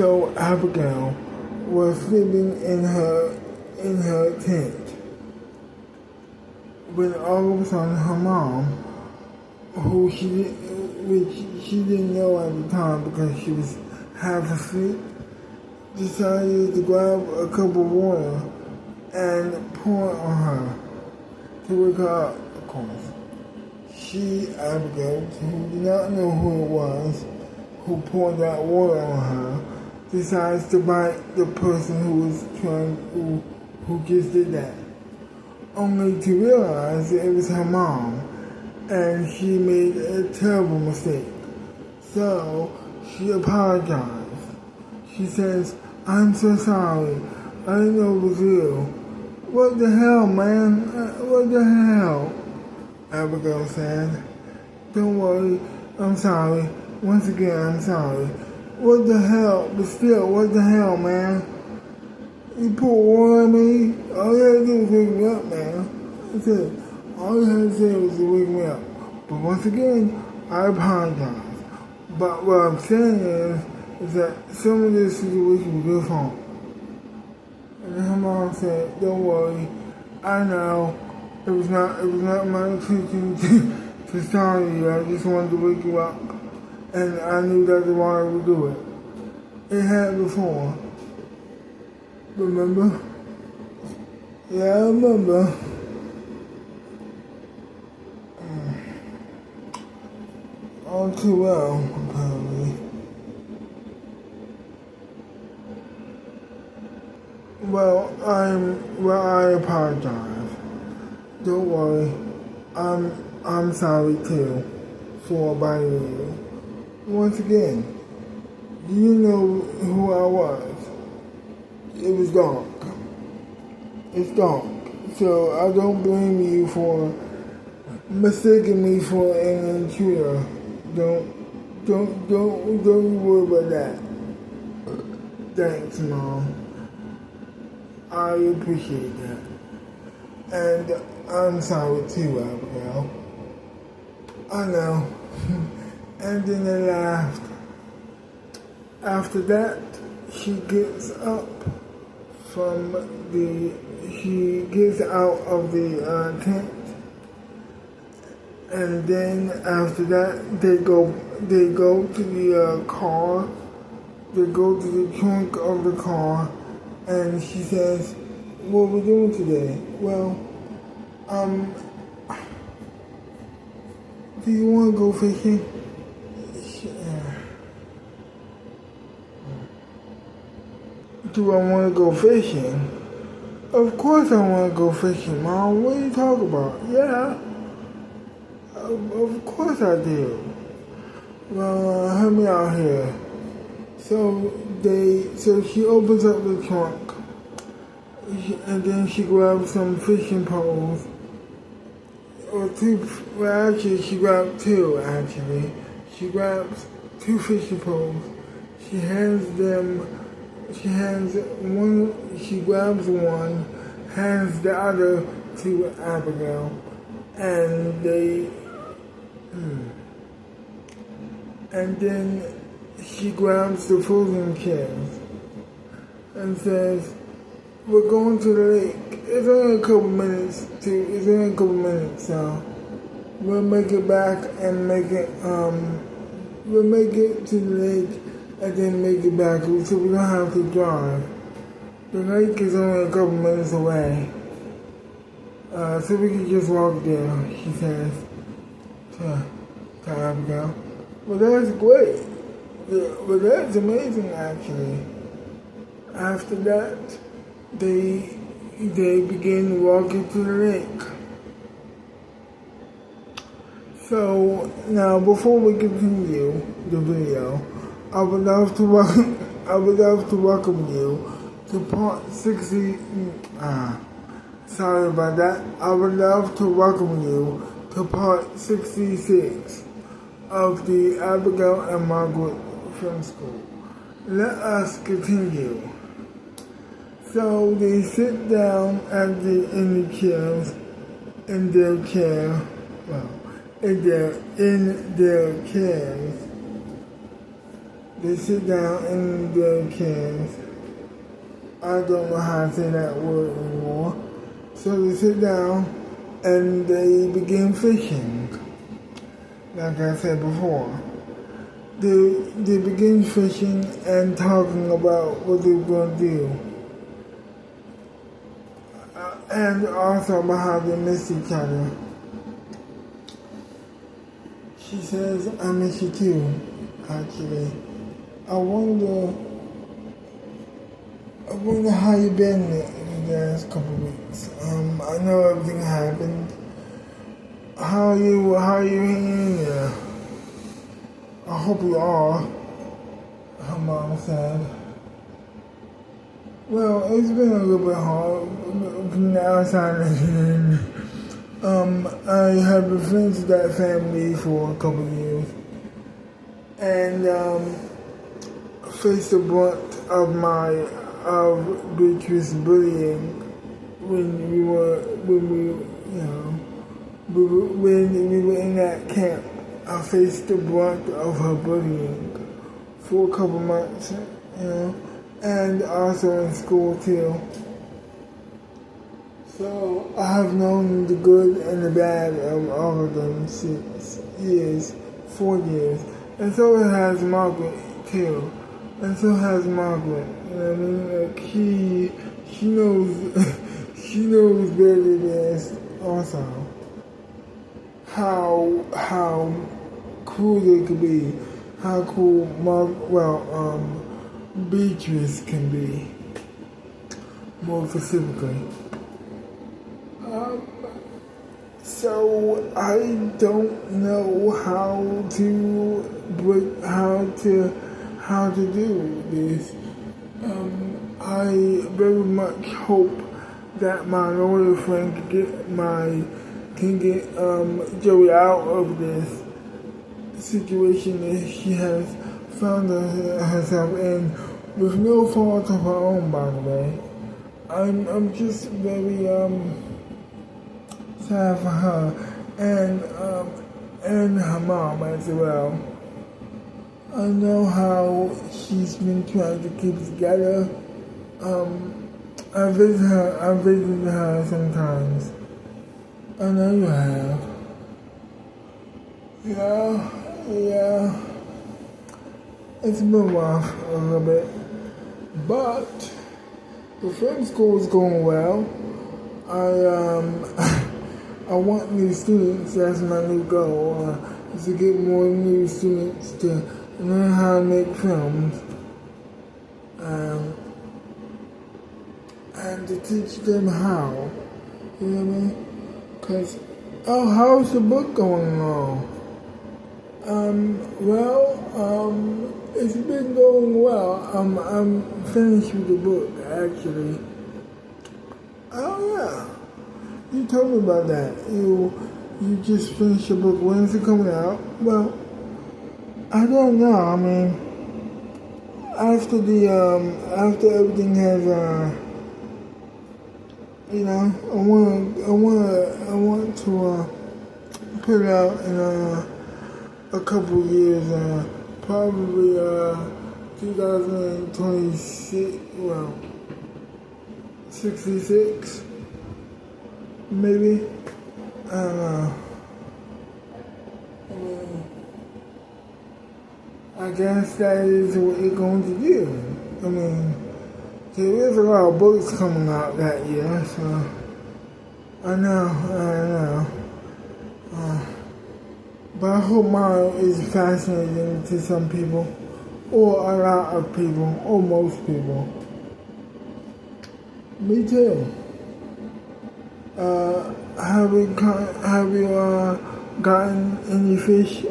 So Abigail was sleeping in her tent when all of a sudden her mom, which she didn't know at the time because she was half asleep, decided to grab a cup of water and pour it on her to wake her up, of course. Abigail, who did not know who it was, who poured that water on her, decides to bite the person who just did that. Only to realize that it was her mom, and she made a terrible mistake. So, she apologized. She says, "I'm so sorry. I didn't know it was you." "What the hell, man? What the hell?" Abigail said. "Don't worry, I'm sorry. Once again, I'm sorry." "What the hell? But still, what the hell, man? You put water on me? All you had to do was wake me up, man." That's it. All you had to say was to wake me up. But once again, I apologize. But what I'm saying is that some of this situation was your fault. And then her mom said, "Don't worry. I know. It was not my intention to startle you. I just wanted to wake you up. And I knew that the water would do it. It had before. Remember?" "Yeah, I remember." All too well, apparently. Well, I apologize. Don't worry. I'm sorry too for biting you. Once again, you know who I was. It was dark. It's dark. So I don't blame you for mistaking me for an intruder. Don't worry about that. Thanks, Mom. I appreciate that. And I'm sorry too, Abigail. I know. And then they laughed. After that, she gets out of the tent. And then after that, they go to the car. They go to the trunk of the car, and she says, "What are we doing today?" "Well, do you want to go fishing?" "Do I want to go fishing?" "Of course I want to go fishing, Mom. What are you talking about?" "Yeah. Of course I do." "Well, help me out here." So she opens up the trunk, and then she grabs some fishing poles, or two. Well, actually, she grabbed two. Actually, she grabs two fishing poles. She hands one. She grabs one, hands the other to Abigail, and then she grabs the frozen cans and says, "We're going to the lake. It's only a couple minutes, so we'll make it back and we'll make it to the lake and then make it back so we don't have to drive. The lake is only a couple minutes away, so we can just walk there," she says to Abigail. "Well, that's great. Well, that's amazing, actually." After that, they begin walking to the lake. So now, before we continue the video, I would love to welcome you to part 60. Sorry about that. I would love to welcome you to part 66 of the Abigail and Margaret Film School. Let us continue. So they sit down in their chairs. They sit down in their chairs. I don't know how to say that word anymore. So they sit down and they begin fishing. Like I said before. They begin fishing and talking about what they're going to do. And also about how they miss each other. She says, I miss you too, actually. I wonder how you been the last couple of weeks. I know everything happened. How you hanging in there? I hope you are, her mom said. Well, it's been a little bit hard from the outside looking in. I have been friends with that family for a couple of years. And faced the brunt of Beatrice's bullying when we were in that camp. I faced the brunt of her bullying for a couple months, and also in school too. So I have known the good and the bad of all of them since 4 years. And so has Margaret too. And so has Margaret. You know what I mean? Like she knows she knows better than this also. How cool they could be. How cool Beatrice can be. More specifically. So I don't know how to do this. I very much hope that my lawyer friend can get Joey out of this situation that she has found herself in with no fault of her own, by the way. I'm just very sad for her and her mom as well. I know how she's been trying to keep it together. I visit her sometimes. I know you have. Yeah. It's been rough a little bit. But the film school is going well. I want new students. That's my new goal. Is to get more new students to learn how to make films, and to teach them how. You know what I mean? Cause how's the book going along? It's been going well. I'm finished with the book actually. Oh yeah. You told me about that. You just finished your book. When is it coming out? Well, I don't know. I mean, after everything has I want to put it out in a couple of years. Probably 2026. Well, 66. Maybe. I don't know. I guess that is what you're going to do. I mean, there is a lot of books coming out that year, so I know. But I hope mine is fascinating to some people, or a lot of people, or most people. Me too. Have you gotten any fish,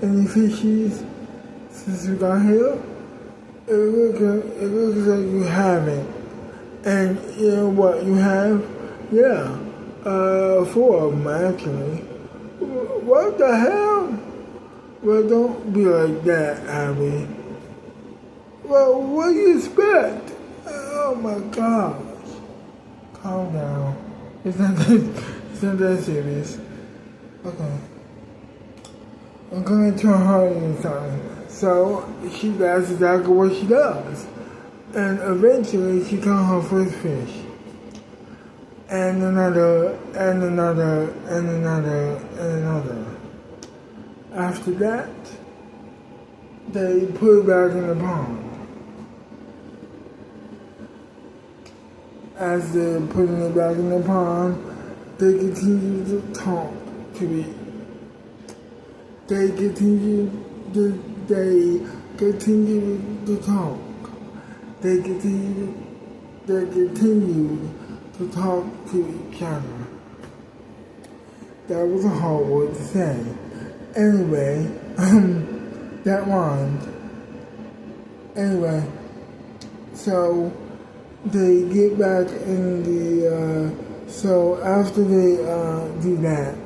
any fishies since you got here? It looks like you haven't. And you know what you have? Yeah, 4 of them actually. What the hell? Well, don't be like that, Abby. Well, what do you expect? Oh my gosh. Calm down. It's not that serious. Okay. I'm gonna try harder this time. So that's exactly what she does. And eventually she caught her first fish. And another, and another, and another, and another. After that, they put it back in the pond. As they're putting it back in the pond, they continue to talk to it. They continue to talk. They continue to talk to each other. That was a hard word to say. Anyway, that rhymed. Anyway, so they get back in the, so after they do that,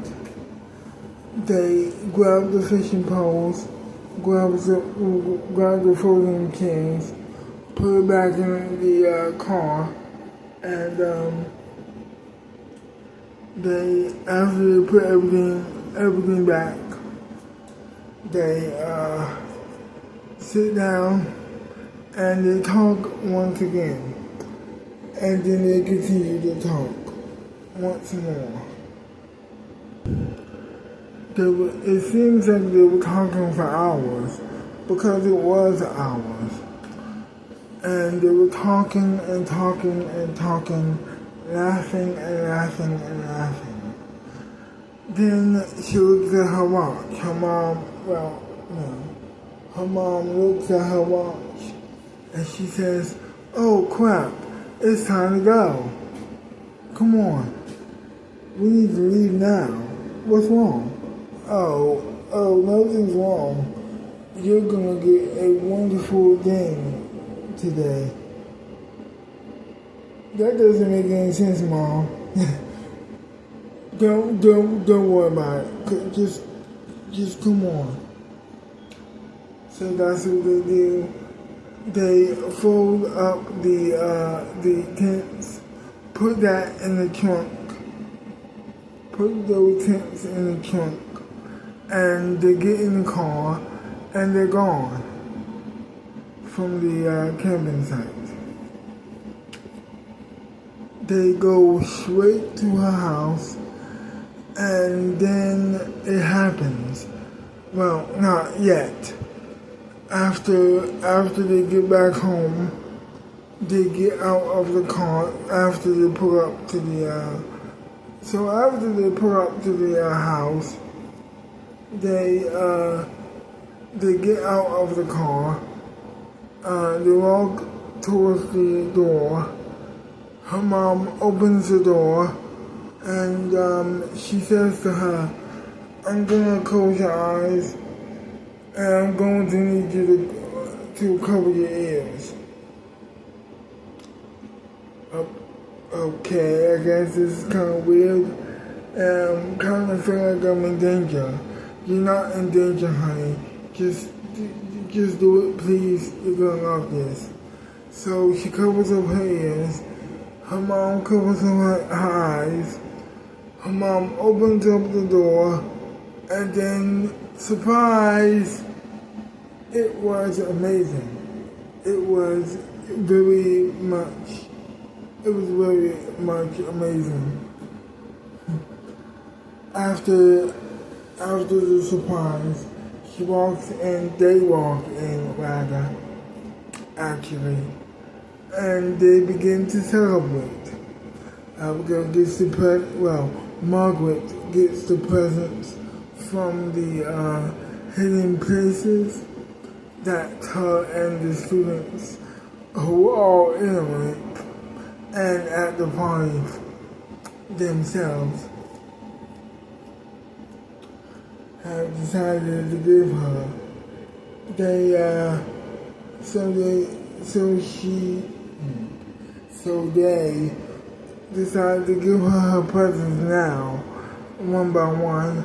they grab the fishing poles, grab the folding cans, put it back in the car, and after they put everything back, they sit down and they talk once again, and then they continue to talk once more. It seems like they were talking for hours, because it was hours. And they were talking and talking and talking, laughing and laughing and laughing. Then she looks at her watch. Her mom looks at her watch and she says, "Oh crap, it's time to go. Come on, we need to leave now. What's wrong?" Oh, nothing's wrong. You're gonna get a wonderful thing today. That doesn't make any sense, Mom. Don't worry about it. Just come on. So that's what they do. They fold up the tents, put that in the trunk, put those tents in the trunk, and they get in the car and they're gone from the camping site. They go straight to her house, and then it happens. Well, not yet. After they get back home, they get out of the car after they pull up to the house. They get out of the car. They walk towards the door. Her mom opens the door, and she says to her, "I'm gonna close your eyes, and I'm going to need you to cover your ears." Okay, I guess this is kind of weird. Kind of feel like I'm in danger. You're not in danger, honey. Just do it, please. You're gonna love this. So she covers up her ears. Her mom covers up her eyes. Her mom opens up the door, and then, surprise! It was amazing. It was very much amazing. After the surprise, they walk in rather, actually, and they begin to celebrate. Abigail gets Margaret gets the presents from the hidden places that her and the students who were all in it and at the party themselves have decided to give her. They decide to give her presents now, one by one,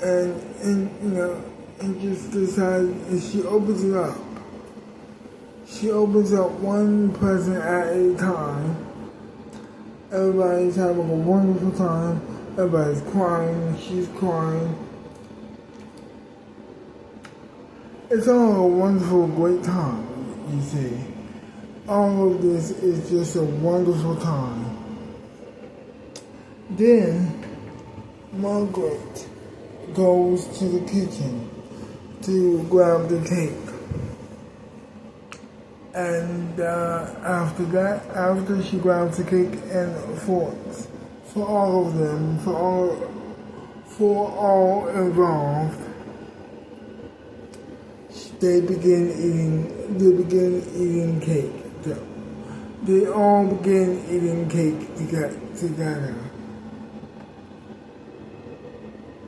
and just decide, and she opens it up. She opens up one present at a time. Everybody's having a wonderful time. Everybody's crying. She's crying. it's all a wonderful, great time, you see. All of this is just a wonderful time. Then Margaret goes to the kitchen to grab the cake. And after she grabs the cake and forks for all of them, for all involved, they begin eating cake. They all begin eating cake together.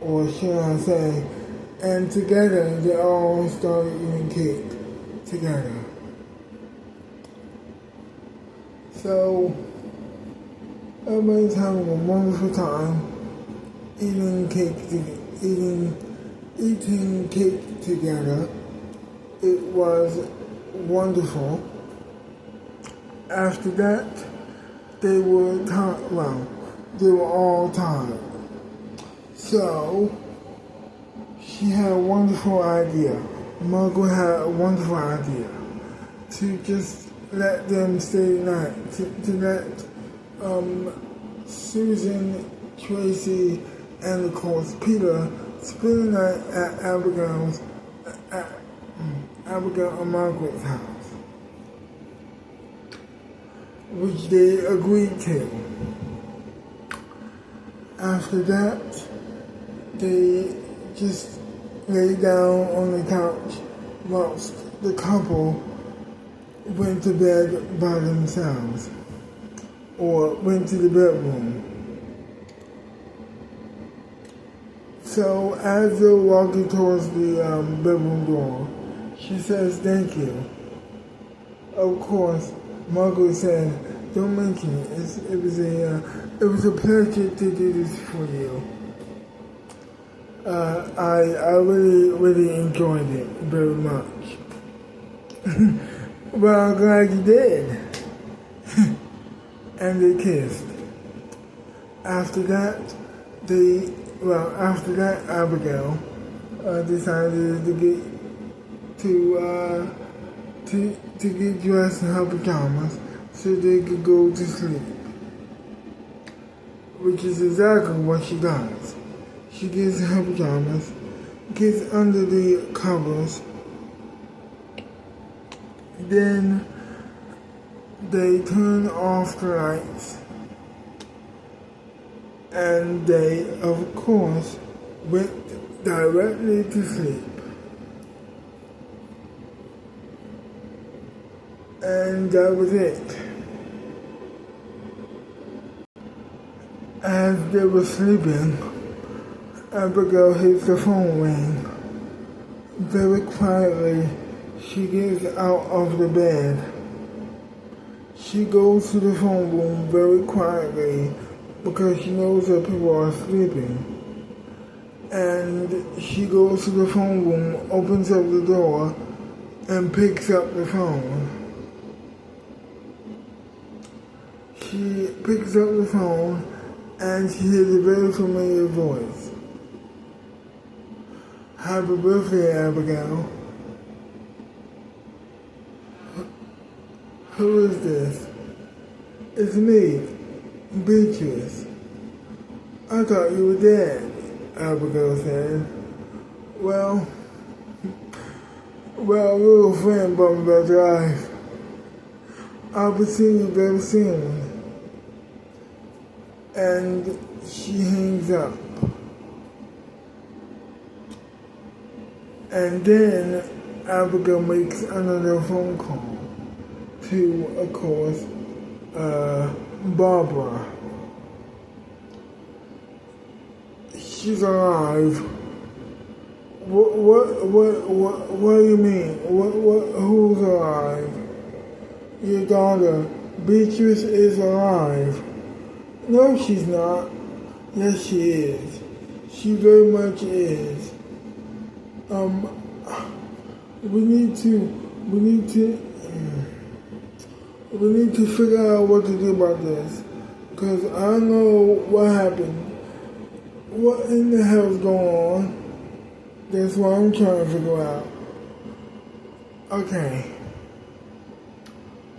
Or should I say, and together they all start eating cake together. So everybody's having a wonderful time eating cake together. It was wonderful. After that, they were all tired. So she had a wonderful idea. Margaret had a wonderful idea to just let them stay the night, to let Susan, Tracy, and of course Peter spend the night at Abigail and Margaret's house, which they agreed to. After that, they just lay down on the couch whilst the couple went to bed by themselves, or went to the bedroom. So as they're walking towards the bedroom door, she says, "Thank you." Of course, Margaret said, "Don't mention it. It was a pleasure to do this for you. I really enjoyed it very much." "Well, I'm glad you did." And they kissed. After that, Abigail decided to get dressed in her pajamas so they could go to sleep, which is exactly what she does. She gets in her pajamas, gets under the covers, then they turn off the lights, and they, of course, went directly to sleep. And that was it. As they were sleeping, Abigail hears the phone ring. Very quietly, she gets out of the bed. She goes to the phone room very quietly because she knows that people are sleeping. And she goes to the phone room, opens up the door, and picks up the phone. She picks up the phone and she hears a very familiar voice. "Happy birthday, Abigail." "Who is this?" "It's me, Beatrice." "I thought you were dead," Abigail said. Well, a little friend brought me back to life. I'll be seeing you very soon." And she hangs up. And then Abigail makes another phone call to, of course, Barbara. She's alive. What do you mean? Who's alive? "Your daughter, Beatrice, is alive." "No, she's not." "Yes, she is. She very much is. We need to figure out what to do about this, because I don't know what happened. What in the hell's going on? That's what I'm trying to figure out." Okay.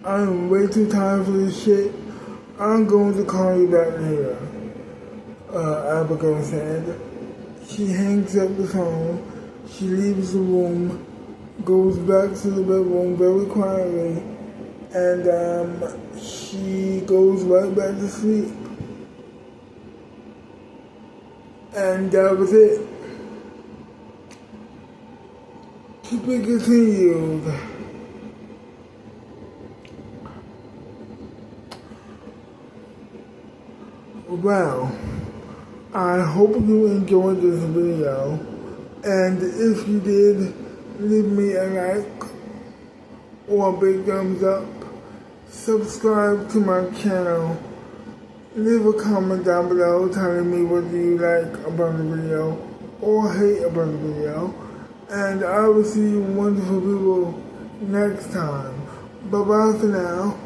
I am way too tired for this shit. I'm going to call you back later, Abigail said. She hangs up the phone. She leaves the room, goes back to the bedroom very quietly, and she goes right back to sleep. And that was it. To be continued. Well, I hope you enjoyed this video, and if you did, leave me a like or a big thumbs up, subscribe to my channel, leave a comment down below telling me what you like about the video or hate about the video, and I will see you wonderful people next time. Bye bye for now.